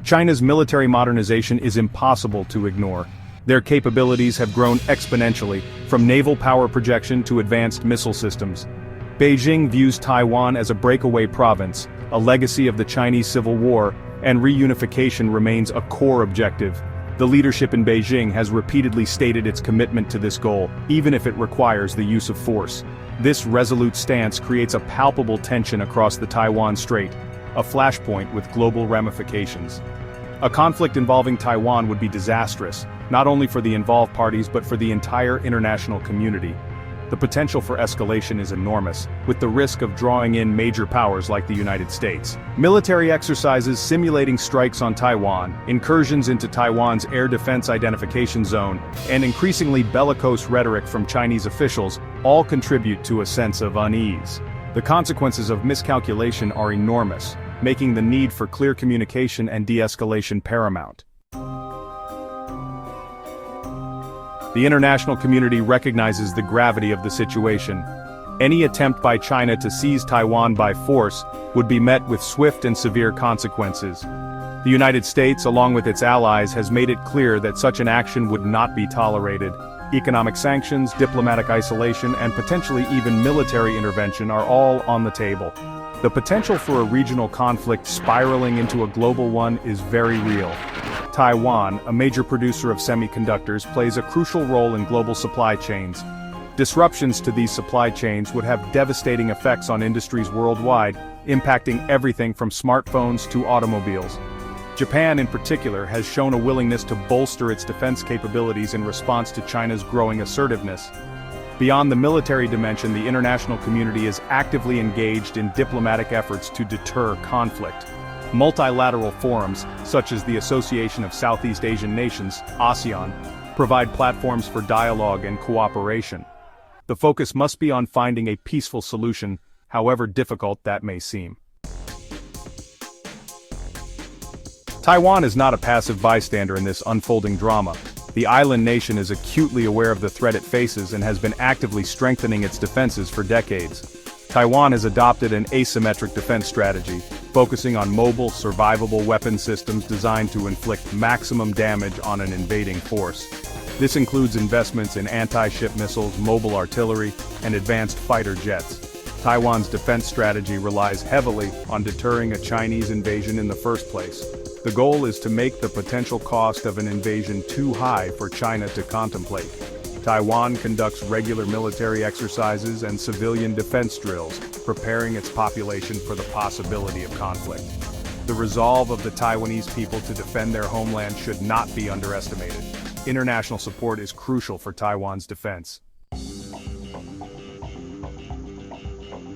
China's military modernization is impossible to ignore. Their capabilities have grown exponentially, from naval power projection to advanced missile systems. Beijing views Taiwan as a breakaway province, a legacy of the Chinese Civil War, and reunification remains a core objective. The leadership in Beijing has repeatedly stated its commitment to this goal, even if it requires the use of force. This resolute stance creates a palpable tension across the Taiwan Strait, a flashpoint with global ramifications. A conflict involving Taiwan would be disastrous, not only for the involved parties but for the entire international community. The potential for escalation is enormous, with the risk of drawing in major powers like the United States. Military exercises simulating strikes on Taiwan, incursions into Taiwan's air defense identification zone, and increasingly bellicose rhetoric from Chinese officials all contribute to a sense of unease. The consequences of miscalculation are enormous, making the need for clear communication and de-escalation paramount. The international community recognizes the gravity of the situation. Any attempt by China to seize Taiwan by force would be met with swift and severe consequences. The United States, along with its allies, has made it clear that such an action would not be tolerated. Economic sanctions, diplomatic isolation, and potentially even military intervention are all on the table. The potential for a regional conflict spiraling into a global one is very real. Taiwan, a major producer of semiconductors, plays a crucial role in global supply chains. Disruptions to these supply chains would have devastating effects on industries worldwide, impacting everything from smartphones to automobiles. Japan in particular has shown a willingness to bolster its defense capabilities in response to China's growing assertiveness. Beyond the military dimension, the international community is actively engaged in diplomatic efforts to deter conflict. Multilateral forums, such as the Association of Southeast Asian Nations, ASEAN, provide platforms for dialogue and cooperation. The focus must be on finding a peaceful solution, however difficult that may seem. Taiwan is not a passive bystander in this unfolding drama. The island nation is acutely aware of the threat it faces and has been actively strengthening its defenses for decades. Taiwan has adopted an asymmetric defense strategy, focusing on mobile, survivable weapon systems designed to inflict maximum damage on an invading force. This includes investments in anti-ship missiles, mobile artillery, and advanced fighter jets. Taiwan's defense strategy relies heavily on deterring a Chinese invasion in the first place. The goal is to make the potential cost of an invasion too high for China to contemplate. Taiwan conducts regular military exercises and civilian defense drills, preparing its population for the possibility of conflict. The resolve of the Taiwanese people to defend their homeland should not be underestimated. International support is crucial for Taiwan's defense.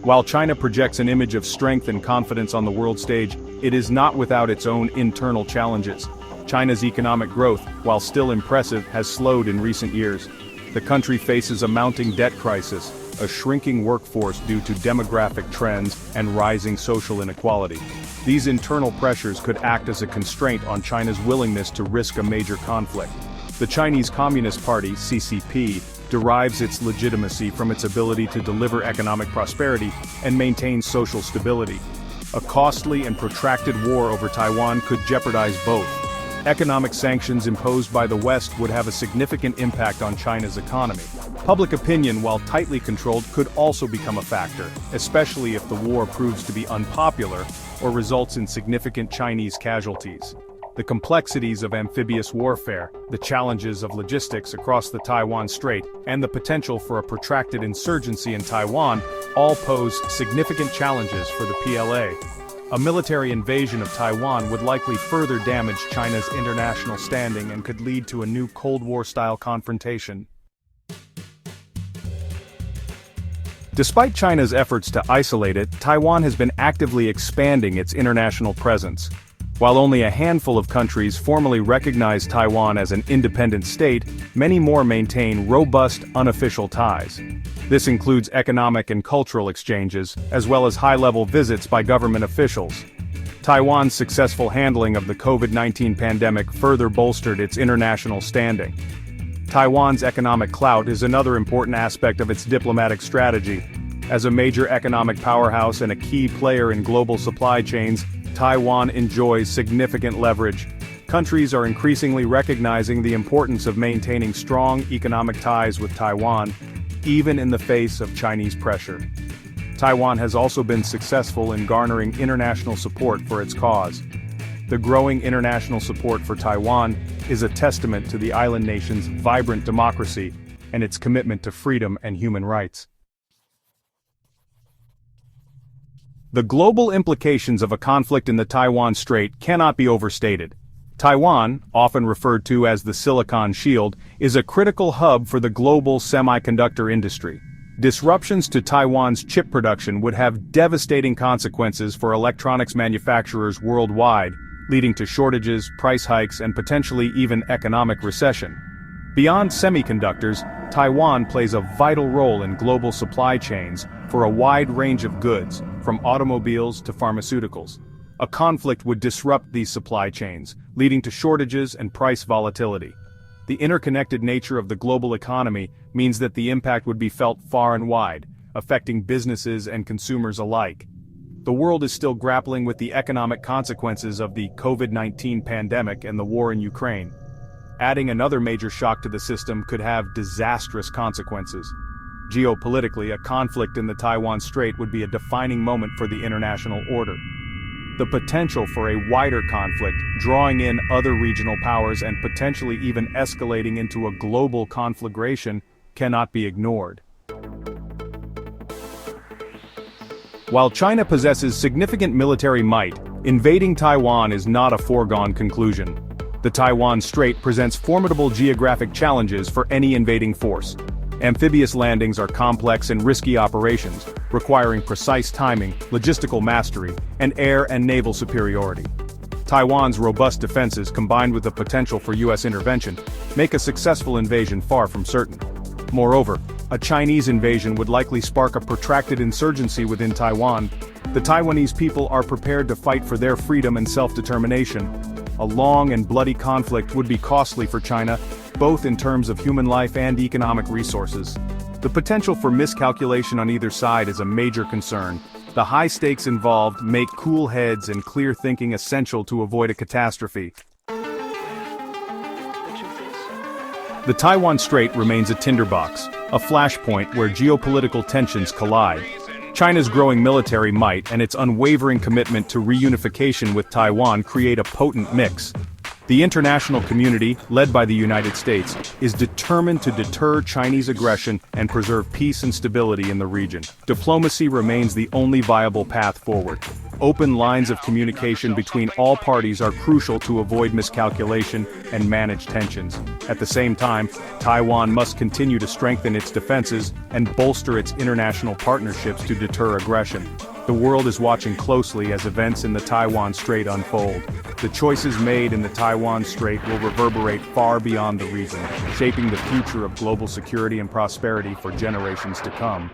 While China projects an image of strength and confidence on the world stage, it is not without its own internal challenges. China's economic growth, while still impressive, has slowed in recent years. The country faces a mounting debt crisis, a shrinking workforce due to demographic trends, and rising social inequality. These internal pressures could act as a constraint on China's willingness to risk a major conflict. The Chinese Communist Party, CCP, derives its legitimacy from its ability to deliver economic prosperity and maintain social stability. A costly and protracted war over Taiwan could jeopardize both. Economic sanctions imposed by the West would have a significant impact on China's economy. Public opinion, while tightly controlled, could also become a factor, especially if the war proves to be unpopular or results in significant Chinese casualties. The complexities of amphibious warfare, the challenges of logistics across the Taiwan Strait, and the potential for a protracted insurgency in Taiwan all pose significant challenges for the PLA. A military invasion of Taiwan would likely further damage China's international standing and could lead to a new Cold War-style confrontation. Despite China's efforts to isolate it, Taiwan has been actively expanding its international presence. While only a handful of countries formally recognize Taiwan as an independent state, many more maintain robust, unofficial ties. This includes economic and cultural exchanges, as well as high-level visits by government officials. Taiwan's successful handling of the COVID-19 pandemic further bolstered its international standing. Taiwan's economic clout is another important aspect of its diplomatic strategy. As a major economic powerhouse and a key player in global supply chains, Taiwan enjoys significant leverage. Countries are increasingly recognizing the importance of maintaining strong economic ties with Taiwan, even in the face of Chinese pressure. Taiwan has also been successful in garnering international support for its cause. The growing international support for Taiwan is a testament to the island nation's vibrant democracy and its commitment to freedom and human rights. The global implications of a conflict in the Taiwan Strait cannot be overstated. Taiwan, often referred to as the Silicon Shield, is a critical hub for the global semiconductor industry. Disruptions to Taiwan's chip production would have devastating consequences for electronics manufacturers worldwide, leading to shortages, price hikes, and potentially even economic recession. Beyond semiconductors, Taiwan plays a vital role in global supply chains for a wide range of goods, from automobiles to pharmaceuticals. A conflict would disrupt these supply chains, leading to shortages and price volatility. The interconnected nature of the global economy means that the impact would be felt far and wide, affecting businesses and consumers alike. The world is still grappling with the economic consequences of the COVID-19 pandemic and the war in Ukraine. Adding another major shock to the system could have disastrous consequences. Geopolitically, a conflict in the Taiwan Strait would be a defining moment for the international order. The potential for a wider conflict, drawing in other regional powers and potentially even escalating into a global conflagration, cannot be ignored. While China possesses significant military might, invading Taiwan is not a foregone conclusion. The Taiwan Strait presents formidable geographic challenges for any invading force. Amphibious landings are complex and risky operations, requiring precise timing, logistical mastery, and air and naval superiority. Taiwan's robust defenses, combined with the potential for U.S. intervention, make a successful invasion far from certain. Moreover, a Chinese invasion would likely spark a protracted insurgency within Taiwan. The Taiwanese people are prepared to fight for their freedom and self-determination. A long and bloody conflict would be costly for China, both in terms of human life and economic resources. The potential for miscalculation on either side is a major concern. The high stakes involved make cool heads and clear thinking essential to avoid a catastrophe. The Taiwan Strait remains a tinderbox, a flashpoint where geopolitical tensions collide. China's growing military might and its unwavering commitment to reunification with Taiwan create a potent mix. The international community, led by the United States, is determined to deter Chinese aggression and preserve peace and stability in the region. Diplomacy remains the only viable path forward. Open lines of communication between all parties are crucial to avoid miscalculation and manage tensions. At the same time, Taiwan must continue to strengthen its defenses and bolster its international partnerships to deter aggression. The world is watching closely as events in the Taiwan Strait unfold. The choices made in the Taiwan Strait will reverberate far beyond the region, shaping the future of global security and prosperity for generations to come.